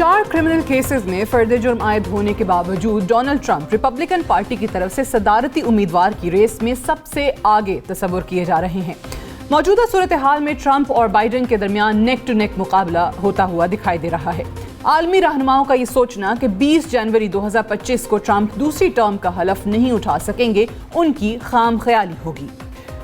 4 criminal cases में फर्द जुर्म आयद होने के बावजूद डोनाल्ड ट्रंप रिपब्लिकन पार्टी की तरफ से सदारती उम्मीदवार की रेस में सबसे आगे तस्वुर किए जा रहे हैं। मौजूदा सूरत हाल में ट्रंप और बाइडन के दरमियान नेक टू नेक मुकाबला होता हुआ दिखाई दे रहा है। आलमी रहनुमाओं का ये सोचना कि 20 जनवरी 2025 को ट्रंप दूसरी टर्म का हलफ नहीं उठा सकेंगे, उनकी खाम ख्याली होगी।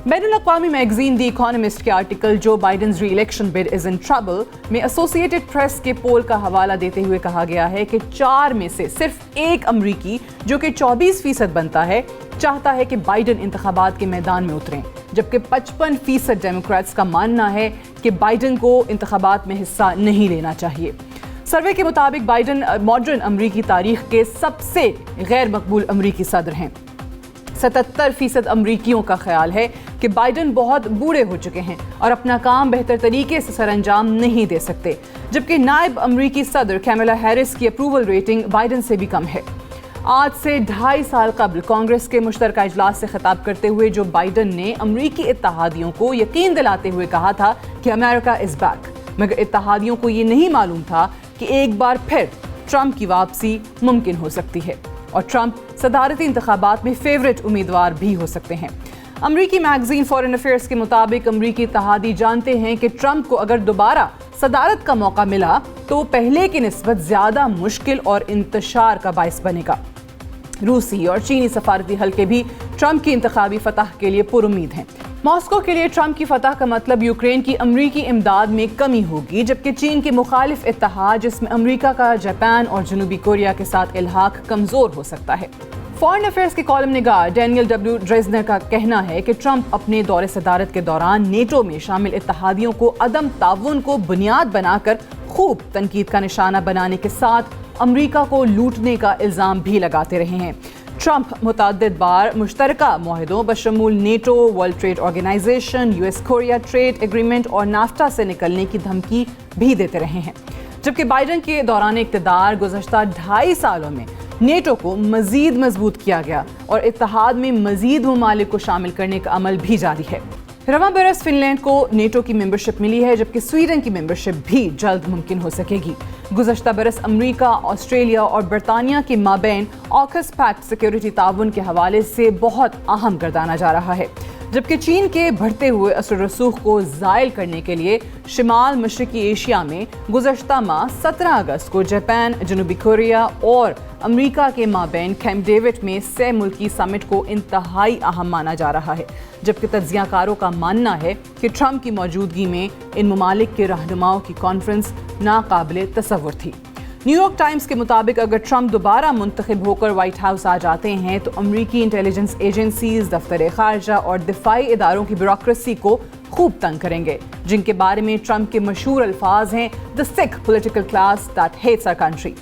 बैनुल-अक़वामी मैगजीन द इकोनॉमिस्ट के article Joe Biden's reelection bid is in trouble में एसोसिएटेड प्रेस के पोल का हवाला देते हुए कहा गया है कि 4 में से सिर्फ एक अमरीकी, जो कि 24% बनता है, चाहता है कि बाइडन इंतखाबात के मैदान में उतरें, जबकि 55% डेमोक्रेट्स का मानना है कि बाइडन को इंतखाबात में हिस्सा नहीं लेना चाहिए। सर्वे के मुताबिक बाइडन मॉडर्न अमरीकी तारीख के सबसे गैर मकबूल अमरीकी सदर हैं। 77% अमरीकियों का ख्याल है कि बाइडन बहुत बूढ़े हो चुके हैं और अपना काम बेहतर तरीके से सरअंजाम नहीं दे सकते, जबकि नायब अमरीकी सदर कैमला हैरिस की अप्रूवल रेटिंग बाइडन से भी कम है। आज से 2.5 साल कबल कांग्रेस के मुश्तरका इजलास से खिताब करते हुए जो बाइडन ने अमरीकी इत्तेहादियों को यकीन दिलाते हुए कहा था कि अमेरिका इज बैक, मगर इत्तेहादियों को ये नहीं मालूम था कि एक बार फिर ट्रंप की वापसी मुमकिन हो सकती है और ट्रंप सदारती इंतखाबात में फेवरेट उम्मीदवार भी हो सकते हैं। अमरीकी मैगजीन फॉरेन अफेयर्स के मुताबिक अमरीकी इत्तेहादी जानते हैं कि ट्रंप को अगर दोबारा सदारत का मौका मिला तो पहले की निस्बत ज़्यादा मुश्किल और इंतशार का बायस बनेगा। रूसी और चीनी सफारती हलके भी ट्रंप की इंतखाबी फतह के लिए पुरुम्मीद हैं। मॉस्को के लिए ट्रंप की फतह का मतलब यूक्रेन की अमरीकी इमदाद में कमी होगी, जबकि चीन के मुखालिफ इत्तेहाद जिसमें अमरीका का जापान और जनूबी कोरिया के साथ इल्हाक कमज़ोर हो सकता है। फॉरेन अफेयर्स के कॉलम निगार डैनियल डब्ल्यू ड्रेजनर का कहना है कि ट्रंप अपने दौरे सदारत के दौरान नेटो में शामिल इत्तेहादियों को अदम ताउन को बुनियाद बनाकर खूब तनकीद का निशाना बनाने के साथ अमरीका को लूटने का इल्ज़ाम भी लगाते रहे हैं। ट्रंप मुतअद्दिद बार मुश्तरका मुआहिदों बशमूल NATO, World Trade Organization, US Korea trade agreement और नाफ्टा से निकलने की धमकी भी देते रहे हैं, जबकि बाइडन के दौरान इक़्तिदार गुज़श्ता 2.5 सालों में नेटो को मज़ीद मजबूत किया गया और इत्तेहाद में मज़ीद ममालिक को शामिल करने का अमल भी जारी है। रवां बरस फिनलैंड को नेटो की मेंबरशिप मिली है, जबकि स्वीडन की मेंबरशिप भी जल्द मुमकिन हो सकेगी। गुज़श्ता बरस अमरीका, ऑस्ट्रेलिया और बरतानिया के माबैन ऑकस पैक्ट सिक्योरिटी ताउन के हवाले से बहुत अहम गर्दाना जा रहा है, जबकि चीन के बढ़ते हुए असर रसूख को ज़ायल करने के लिए शिमाल मशरकी एशिया में गुज़श्ता माह 17 अगस्त को जापान, जनूबी कोरिया और अमरीका के माबैन कैंप डेविड में सह मुल्की समिट को इंतहाई अहम माना जा रहा है, जबकि तज्ज़ियाकारों का मानना है कि ट्रंप की मौजूदगी में इन ममालिक के रहनुमाओं की कॉन्फ्रेंस नाकाबिले तसव्वुर थी। न्यूयॉर्क टाइम्स के मुताबिक अगर ट्रंप दोबारा मुंतखब होकर व्हाइट हाउस आ जाते हैं तो अमरीकी इंटेलिजेंस एजेंसीज, दफ्तर खारजा और दिफाई इदारों की ब्यूरोक्रेसी को खूब तंग करेंगे, जिनके बारे में ट्रंप के मशहूर अल्फाज हैं the sick political class that hates our country.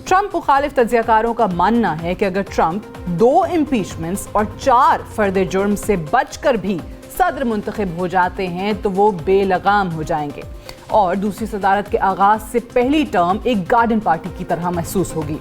Trump मुखालिफ तज्ज़ियाकारों का मानना है कि अगर ट्रंप 2 इम्पीचमेंट्स और 4 फर्द जुर्म से बचकर भी सदर मुंतखब हो जाते हैं तो वो बेलगाम हो जाएंगे और दूसरी सदारत के आगाज से पहली टर्म एक गार्डन पार्टी की तरह महसूस होगी।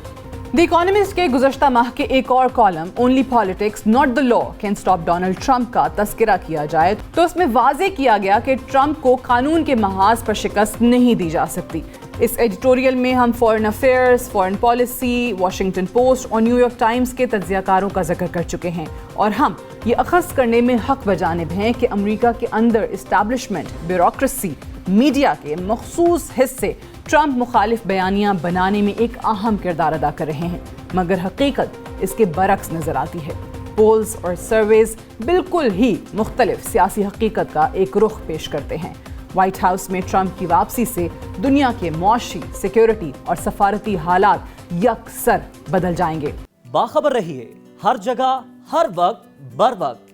द इकोनॉमिस्ट के गुज़श्ता माह के एक और column only politics not the law can stop Donald Trump का तस्करा किया जाए तो उसमें वाज़े किया गया कि ट्रंप को कानून के महाज पर शिकस्त नहीं दी जा सकती। इस एडिटोरियल में हम foreign affairs, foreign policy, Washington post और न्यूयॉर्क टाइम्स के तज्ज़ियाकारों का जिक्र कर चुके हैं और हम ये अखज़ करने में हक बजानिब हैं कि अमरीका के अंदर इस्टेब्लिशमेंट, ब्यूरोक्रेसी, मीडिया के मखसूस हिस्से ट्रंप मुखालिफ बयानियां बनाने में एक अहम किरदार अदा कर रहे हैं, मगर हकीकत इसके बरक्स नजर आती है। पोल्स और सर्वेज बिल्कुल ही मुख्तलिफ सियासी हकीकत का एक रुख पेश करते हैं। व्हाइट हाउस में ट्रंप की वापसी से दुनिया के मुआशी, सिक्योरिटी और सफारती हालात यकसर बदल जाएंगे। बाखबर रहिए हर जगह, हर वक्त, बर वक्त।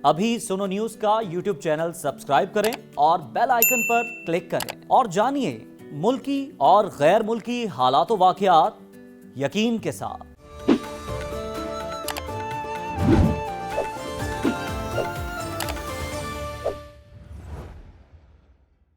अभी सुनो न्यूज का यूट्यूब चैनल सब्सक्राइब करें और बेल आइकन पर क्लिक करें और जानिए मुल्की और गैर मुल्की हालात व वाक़यात यकीन के साथ।